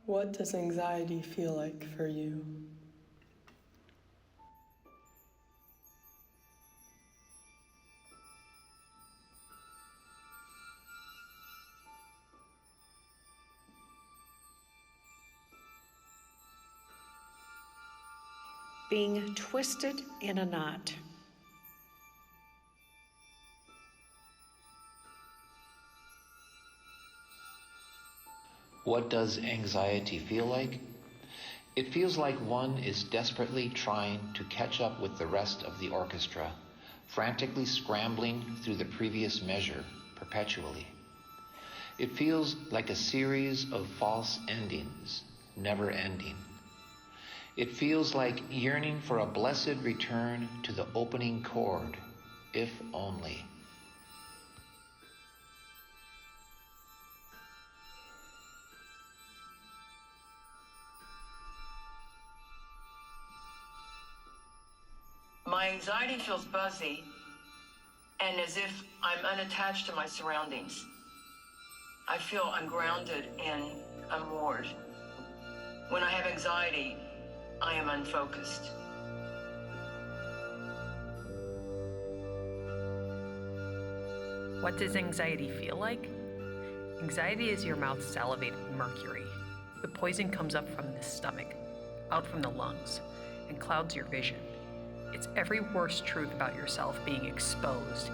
What does anxiety feel like for you? Being twisted in a knot. What does anxiety feel like? It feels like one is desperately trying to catch up with the rest of the orchestra, frantically scrambling through the previous measure perpetually. It feels like a series of false endings, never ending. It feels like yearning for a blessed return to the opening chord, if only. My anxiety feels buzzy and as if I'm unattached to my surroundings. I feel ungrounded and unmoored. When I have anxiety, I am unfocused. What does anxiety feel like? Anxiety is your mouth salivated with mercury. The poison comes up from the stomach, out from the lungs, and clouds your vision. It's every worst truth about yourself being exposed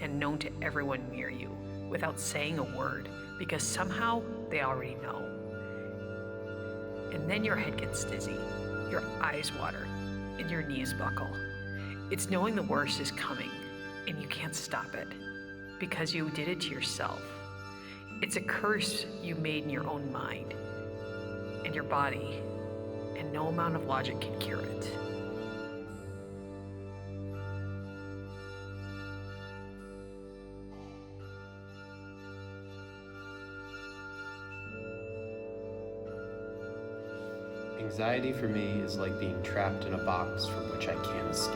and known to everyone near you without saying a word, because somehow they already know. And then your head gets dizzy, your eyes water, and your knees buckle. It's knowing the worst is coming, and you can't stop it, because you did it to yourself. It's a curse you made in your own mind and your body, and no amount of logic can cure it. Anxiety for me is like being trapped in a box from which I can't escape.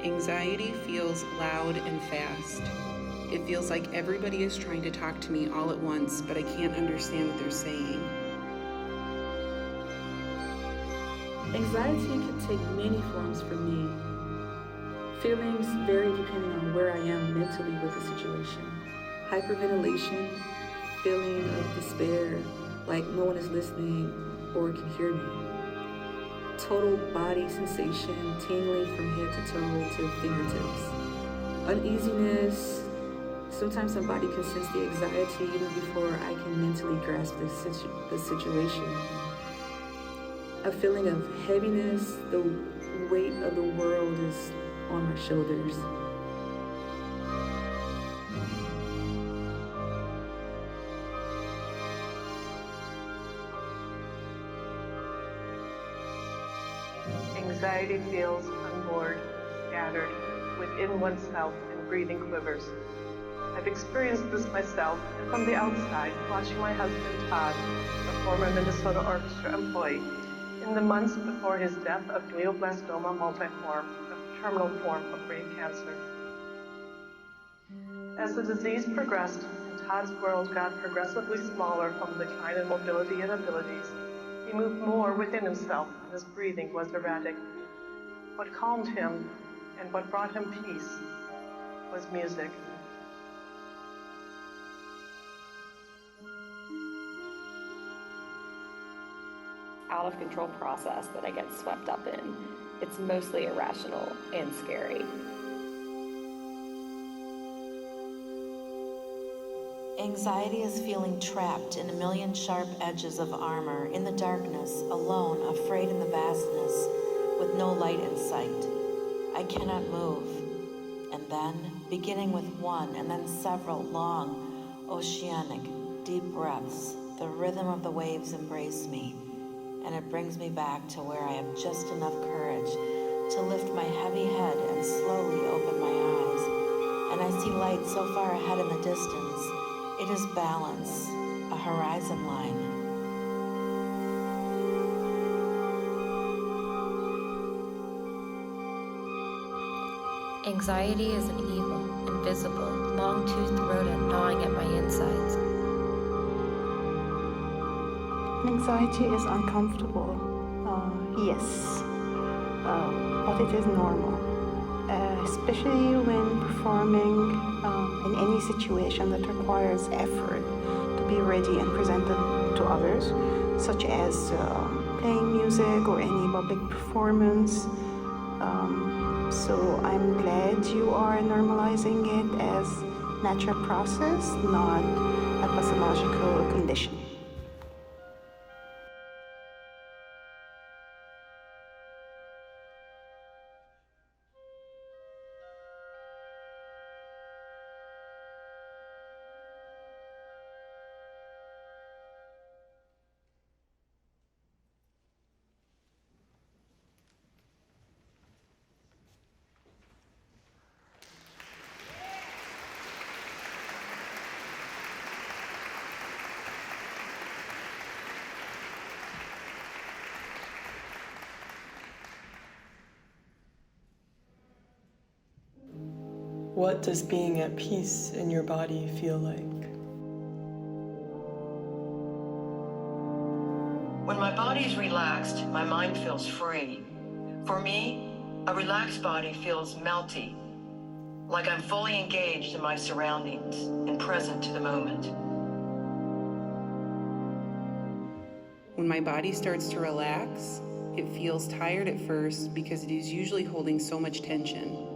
Anxiety feels loud and fast. It feels like everybody is trying to talk to me all at once, but I can't understand what they're saying. Anxiety can take many forms for me. Feelings vary depending on where I am mentally with the situation. Hyperventilation, feeling of despair, like no one is listening or can hear me. Total body sensation, tingling from head to toe to fingertips. Uneasiness, sometimes my body can sense the anxiety even before I can mentally grasp the situation. A feeling of heaviness, the weight of the world is on my shoulders. Anxiety feels unmoored, scattered, within oneself and breathing quivers. I've experienced this myself, and from the outside, watching my husband Todd, a former Minnesota Orchestra employee, in the months before his death of glioblastoma multiforme, a terminal form of brain cancer. As the disease progressed and Todd's world got progressively smaller from the decline in mobility and abilities, he moved more within himself, and his breathing was erratic. What calmed him and what brought him peace was music. Out of control process that I get swept up in. It's mostly irrational and scary. Anxiety is feeling trapped in a million sharp edges of armor, in the darkness, alone, afraid in the vastness, with no light in sight. I cannot move. And then, beginning with one and then several long, oceanic, deep breaths, the rhythm of the waves embrace me, and it brings me back to where I have just enough courage to lift my heavy head and slowly open my eyes. And I see light so far ahead in the distance. It is balance, a horizon line. Anxiety is an evil, invisible, long-toothed rodent gnawing at my insides. Anxiety is uncomfortable, yes, but it is normal, especially when performing in any situation that requires effort to be ready and presented to others, such as playing music or any public performance. So I'm glad you are normalizing it as natural process, not a pathological condition. What does being at peace in your body feel like? When my body is relaxed, my mind feels free. For me, a relaxed body feels melty, like I'm fully engaged in my surroundings and present to the moment. When my body starts to relax, it feels tired at first because it is usually holding so much tension.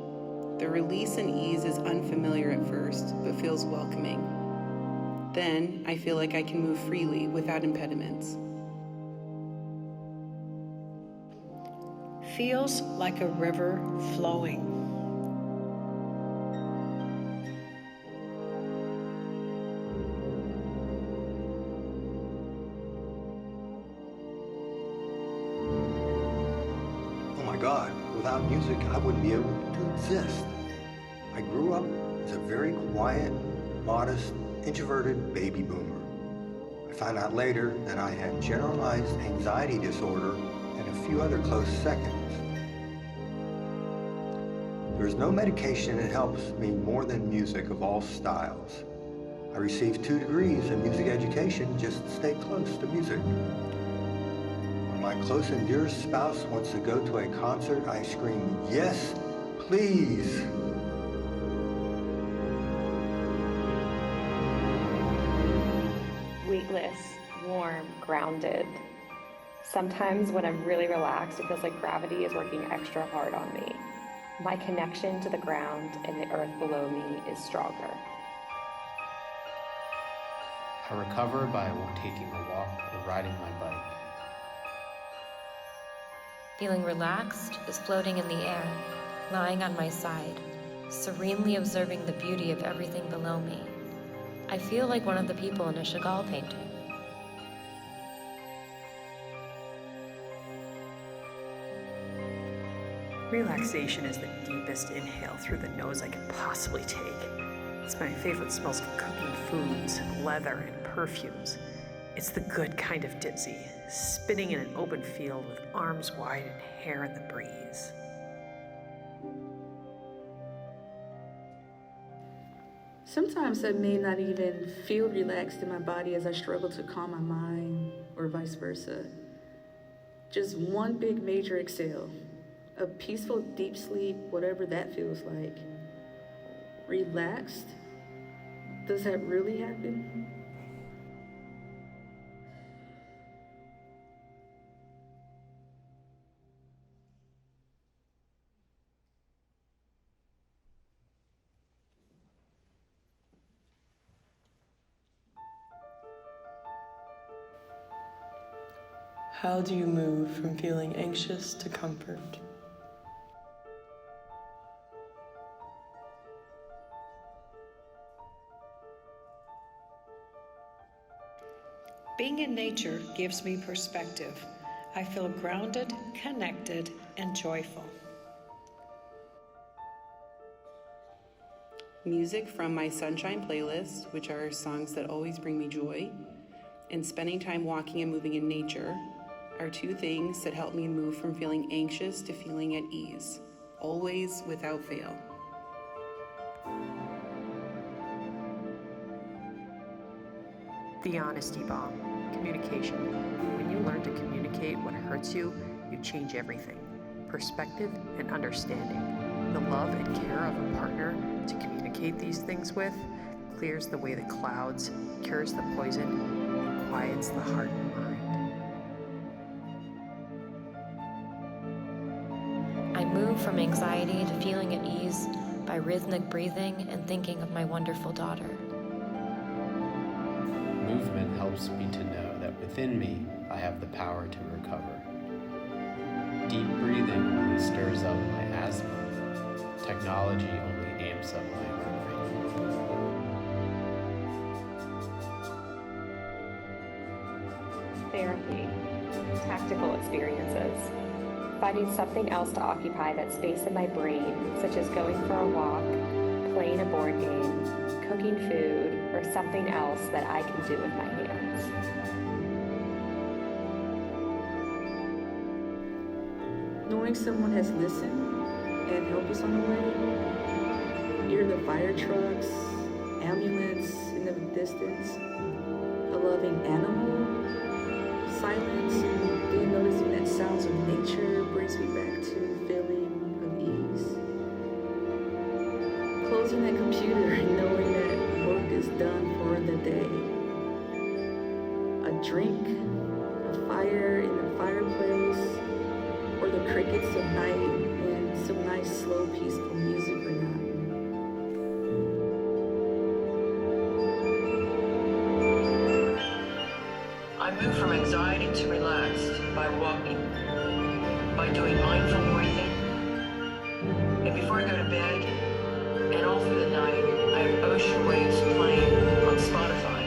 The release and ease is unfamiliar at first, but feels welcoming. Then I feel like I can move freely without impediments. Feels like a river flowing. Oh my God, without music, I wouldn't be able to exist. I grew up as a very quiet, modest, introverted baby boomer. I found out later that I had generalized anxiety disorder and a few other close seconds. There's no medication that helps me more than music of all styles. I received 2 degrees in music education just to stay close to music. When my close and dearest spouse wants to go to a concert, I scream, "Yes, please!" Weightless, warm, grounded. Sometimes when I'm really relaxed, it feels like gravity is working extra hard on me. My connection to the ground and the earth below me is stronger. I recover by taking a walk or riding my bike. Feeling relaxed is floating in the air, lying on my side, serenely observing the beauty of everything below me. I feel like one of the people in a Chagall painting. Relaxation is the deepest inhale through the nose I can possibly take. It's my favorite smells of cooking foods, leather, and perfumes. It's the good kind of dizzy, spinning in an open field with arms wide and hair in the breeze. Sometimes I may not even feel relaxed in my body as I struggle to calm my mind, or vice versa. Just one big major exhale, a peaceful deep sleep, whatever that feels like. Relaxed? Does that really happen? How do you move from feeling anxious to comfort? Being in nature gives me perspective. I feel grounded, connected, and joyful. Music from my Sunshine playlist, which are songs that always bring me joy, and spending time walking and moving in nature are 2 things that help me move from feeling anxious to feeling at ease, always without fail. The honesty bomb. Communication. When you learn to communicate what hurts you, you change everything. Perspective and understanding. The love and care of a partner to communicate these things with clears the way the clouds, cures the poison, and quiets the heart and mind. I move from anxiety to feeling at ease by rhythmic breathing and thinking of my wonderful daughter. Movement helps me to know that within me I have the power to recover. Deep breathing only stirs up my asthma. Technology only amps up my heart rate. Therapy, tactical experiences, finding something else to occupy that space in my brain, such as going for a walk, playing a board game, cooking food, or something else that I can do with my hands. Knowing someone has listened and helped us on the way. Hear the fire trucks, ambulance in the distance, a loving animal, silence, and then noticing that sounds of nature brings me back to a feeling of ease. Closing that computer and knowing that work is done for the day. A drink, a fire in the fireplace, or the crickets of night and some nice slow peaceful music or not. I move from anxiety to relaxed by walking, by doing mindful breathing, and before I go to bed, and all through the night, I have ocean waves playing on Spotify.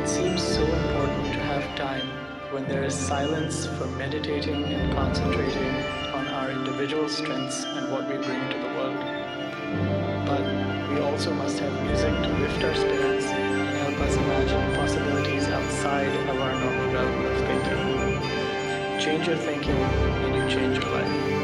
It seems so important to have time when there is silence for meditating and concentrating on our individual strengths and what we bring to the world. But we also must have music to lift our spirits and help us imagine possibilities outside of our normal realm of thinking. Change your thinking and you change your life.